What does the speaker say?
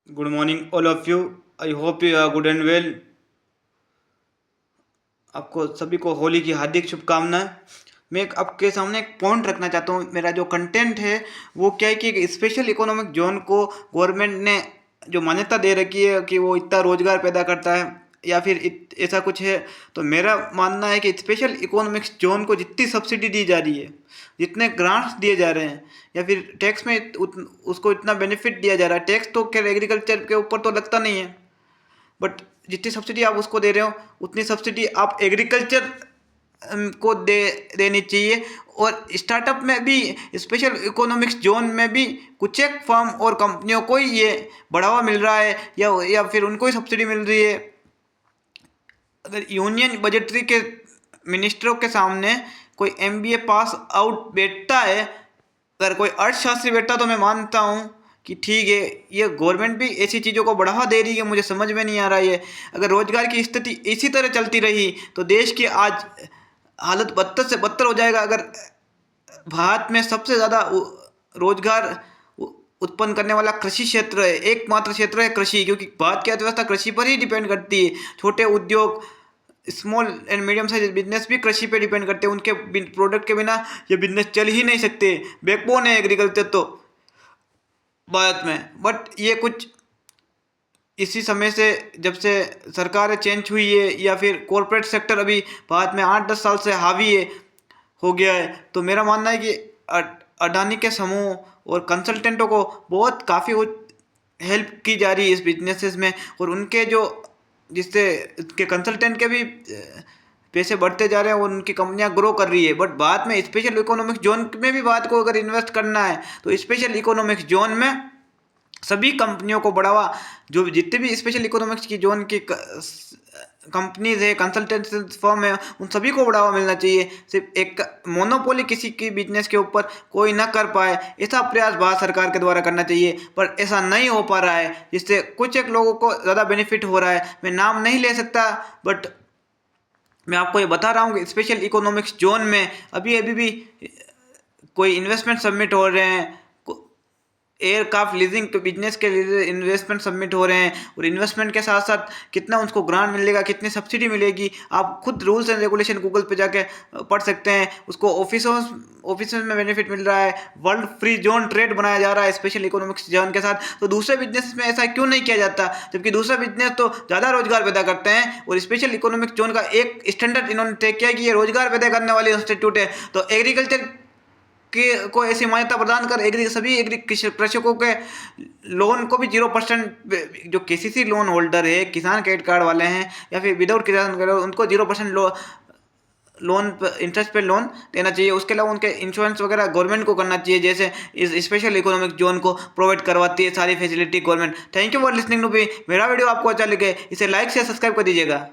Good morning, all of you. I hope you are good and well. आपको सभी को होली की हार्दिक शुभकामनाएं। मैं आपके सामने एक पॉइंट रखना चाहता हूँ। मेरा जो कंटेंट है वो क्या है कि एक स्पेशल इकोनॉमिक जोन को गवर्नमेंट ने जो मान्यता दे रखी है कि वो इतना रोजगार पैदा करता है या फिर ऐसा कुछ है। तो मेरा मानना है कि स्पेशल इकोनॉमिक्स जोन को जितनी सब्सिडी दी जा रही है, जितने ग्रांट्स दिए जा रहे हैं या फिर टैक्स में उसको इतना बेनिफिट दिया जा रहा है। टैक्स तो खैर एग्रीकल्चर के ऊपर तो लगता नहीं है, बट जितनी सब्सिडी आप उसको दे रहे हो उतनी सब्सिडी आप एग्रीकल्चर को देनी चाहिए। और स्टार्टअप में भी, स्पेशल इकोनॉमिक्स जोन में भी कुछ एक फर्म और कंपनियों को ही ये बढ़ावा मिल रहा है या फिर उनको ही सब्सिडी मिल रही है। अगर यूनियन बजटरी के मिनिस्टरों के सामने कोई एमबीए पास आउट बैठता है, अगर कोई अर्थशास्त्री बैठता, तो मैं मानता हूँ कि ठीक है, ये गवर्नमेंट भी ऐसी चीज़ों को बढ़ावा दे रही है। मुझे समझ में नहीं आ रहा है अगर रोजगार की स्थिति इसी तरह चलती रही तो देश की आज हालत बदतर से बदतर हो जाएगा। अगर भारत में सबसे ज़्यादा रोजगार उत्पन्न करने वाला कृषि क्षेत्र है, एकमात्र क्षेत्र है कृषि, क्योंकि भारत की अर्थव्यवस्था कृषि पर ही डिपेंड करती है। छोटे उद्योग, small and medium size business भी कृषि पे डिपेंड करते हैं। उनके प्रोडक्ट के बिना ये बिजनेस चल ही नहीं सकते। बैकबोन है एग्रीकल्चर तो भारत में। बट ये कुछ इसी समय से, जब से सरकारें चेंज हुई है या फिर कॉरपोरेट सेक्टर अभी भारत में 8-10 साल से हावी है हो गया है, तो मेरा मानना है कि अडानी के समूह और कंसल्टेंटों को बहुत काफ़ी हेल्प की जा रही है इस बिजनेसेस में। और उनके जो जिससे के कंसल्टेंट के भी पैसे बढ़ते जा रहे हैं और उनकी कंपनियां ग्रो कर रही है। बट बाद में स्पेशल इकोनॉमिक जोन में भी बात को अगर इन्वेस्ट करना है तो स्पेशल इकोनॉमिक जोन में सभी कंपनियों को बढ़ावा, जो जितने भी स्पेशल इकोनॉमिक्स की जोन की कंपनीज है, कंसल्टेंसी फर्म है, उन सभी को बढ़ावा मिलना चाहिए। सिर्फ एक मोनोपोली किसी की बिजनेस के ऊपर कोई ना कर पाए, ऐसा प्रयास भारत सरकार के द्वारा करना चाहिए। पर ऐसा नहीं हो पा रहा है, जिससे कुछ एक लोगों को ज़्यादा बेनिफिट हो रहा है। मैं नाम नहीं ले सकता, बट मैं आपको ये बता रहा हूँ कि स्पेशल इकोनॉमिक्स जोन में अभी अभी भी कोई इन्वेस्टमेंट सबमिट हो रहे हैं, एयरक्राफ्ट लीजिंग के बिजनेस के लिए इन्वेस्टमेंट सबमिट हो रहे हैं। और इन्वेस्टमेंट के साथ साथ कितना उनको ग्रांट मिलेगा, कितनी सब्सिडी मिलेगी, आप खुद रूल्स एंड रेगुलेशन गूगल पे जाके पढ़ सकते हैं। उसको ऑफिसों में बेनिफिट मिल रहा है। वर्ल्ड फ्री जोन ट्रेड बनाया जा रहा है स्पेशल इकोनॉमिक्स जोन के साथ। तो दूसरे बिजनेस में ऐसा क्यों नहीं किया जाता, जबकि दूसरा बिजनेस तो ज़्यादा रोजगार पैदा करते हैं। और स्पेशल इकोनॉमिक जोन का एक स्टैंडर्ड इन्होंने तय किया कि ये रोजगार पैदा करने वाले इंस्टीट्यूट है। तो एग्रीकल्चर को ऐसी मान्यता प्रदान कर सभी कृषकों के लोन को भी 0%, जो केसीसी लोन होल्डर है, किसान क्रेडिट कार्ड वाले हैं या फिर विदाउट किसान क्रेडिट, उनको 0% लोन इंटरेस्ट पे लोन देना चाहिए। उसके अलावा उनके इंश्योरेंस वगैरह गवर्नमेंट को करना चाहिए, जैसे इस स्पेशल इकोनॉमिक जोन को प्रोवाइड करवाती है सारी facility government. Thank you for listening to me. मेरा वीडियो आपको अच्छा लगे इसे लाइक से सब्सक्राइब कर दीजिएगा।